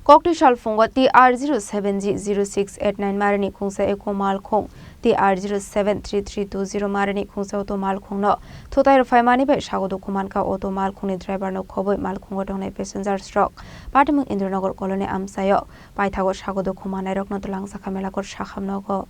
Koktisal Phungo TR07G0689 Marini Khungsa Eko Malkhung TR073320 Marini Khungsa Auto Malkhung no Rwphaimani bai Sago Dukhomankha Auto Malkhung ni driver no Khobwi Malkhungo Tongnai passenger stroke Patimung Indranagar colony Amchaio Paithango Sago Dukhumanairokno Twlangjakha Melagarh Sakham Nogo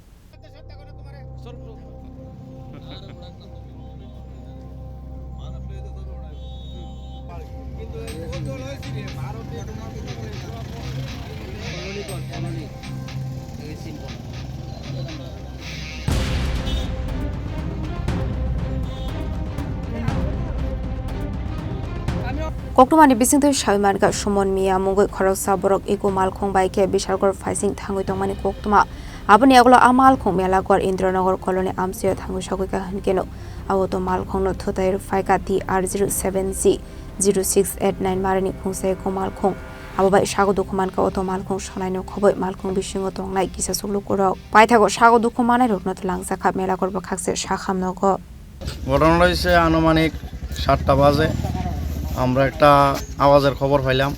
Koktomani bisingtoi Rwphaimani Sumon Mia Mungoi Khorang Borok Eko Malkhung bai ke Bishalgor Faising Thangoi Tongmani Koktoma Aboni Aglo Malkhung Melagarh Indranagar colony Amchaio Thangoi Sagoi ka Hankeno Auto Malkhung no Thuthaiwi Faika TR07G0689 Marini Khungsa Eko Malkhung Abai Sago Dukhumankha Auto Malkhung Sonai no Khobwi Malkhung Bisingo Tongnai Kisaswk Lukurok Paithango Sago Dukhumanairokno Twlangjakha Melagarh Bakakse Sakham Nogo ঘটনা হয়েছে আনুমানিক 7টা বাজে আমরা একটা আওয়াজের খবর পাইলাম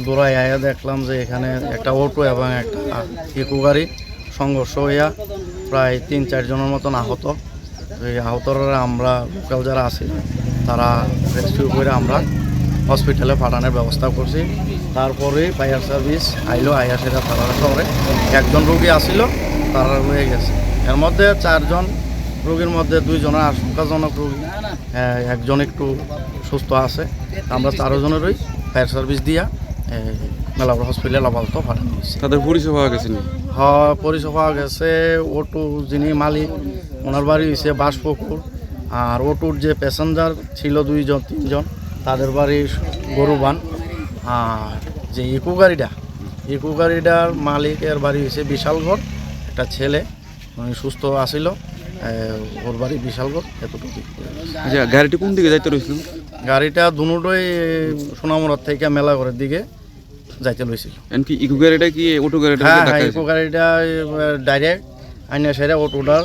দৌড়াই আয়া দেখলাম যে এখানে একটা অটো এবং একটা ইকো গাড়ি সংঘর্ষ হইয়া প্রায় 3-4 জনের মতন আহত এই আহতরা আমরা লোকাল যারা আছে তারা রেস্কিউ করে আমরা হসপিটালে পাঠানোর ব্যবস্থা করছি তারপরে ফায়ার সার্ভিস আইলো আয়া সেটা তারা শহরে একজন রোগী আসিল তারা হয়ে গেছে এর মধ্যে 4 জন রোগীর মধ্যে 2 জনের আশঙ্কাজনক রোগী একজন একটু সুস্থ আছে আমরা 4 জনেরই ফায়ার সার্ভিস দিয়া মেলাগড় হসপিটালে আপাতত পাঠানো হয়েছে তাদের পরিচয় পাওয়া গেছে নি হ্যাঁ পরিচয় পাওয়া গেছে অটো যিনি মালিক ওনার বাড়ি হয়েছে বাসপুকুর আর অটোর যে প্যাসেঞ্জার ছিল 2 জন 3 জন তাদের বাড়ি গরুবান আর যে ইকো গাড়িটার মালিকের বাড়ি হয়েছে বিশালগড় একটা ছেলে উনি সুস্থ আসিল ওর বাড়ি বিশালগড় এতটুকু আচ্ছা গাড়িটি কোন দিকে যাইতে রইছিল গাড়িটা দুটোই সোনামুড়ার থেকে মেলাগড়ের দিকে যাইতে লইছিল এনকি ইকো গাড়িটা কি অটো গাড়িটা হ্যাঁ ইকো গাড়িটা ডাইরেক্ট আইনা সেরা অটোটার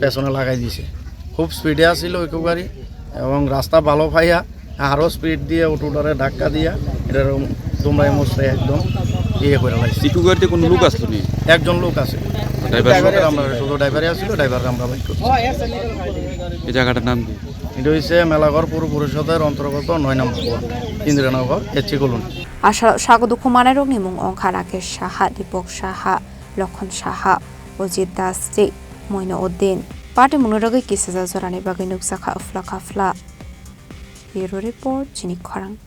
পেছনে লাগাই দিয়েছে খুব স্পিডে আসছিল ইকো গাড়ি এবং রাস্তা ভালো পাইয়া আরও স্পিড দিয়ে অটোটারে ধাক্কা দিয়া এটার দুমড়াই মুচড়াই একদম ইয়ে করে লাগছে ইকো গাড়িতে কোনো লোক আসলো নি একজন লোক আছে আমরা শুধু ড্রাইভারই আসছিল ড্রাইভার আমরা বাইক করছি এই জায়গাটার নাম কি এটা হচ্ছে মেলাগড় পৌর পরিষদের অন্তর্গত 9 নম্বর ওয়ার্ড ইন্দ্রনগর এচি colony Sago Dukhumanairokno mung Ongkha Rakesh Saha Dipok Saha Lokhon Saha Ojit Das Moino Uddin Patimung Kisaswk Jorani Bagai Nukjakha Ufla Kafla Bureau Report Chini Khorang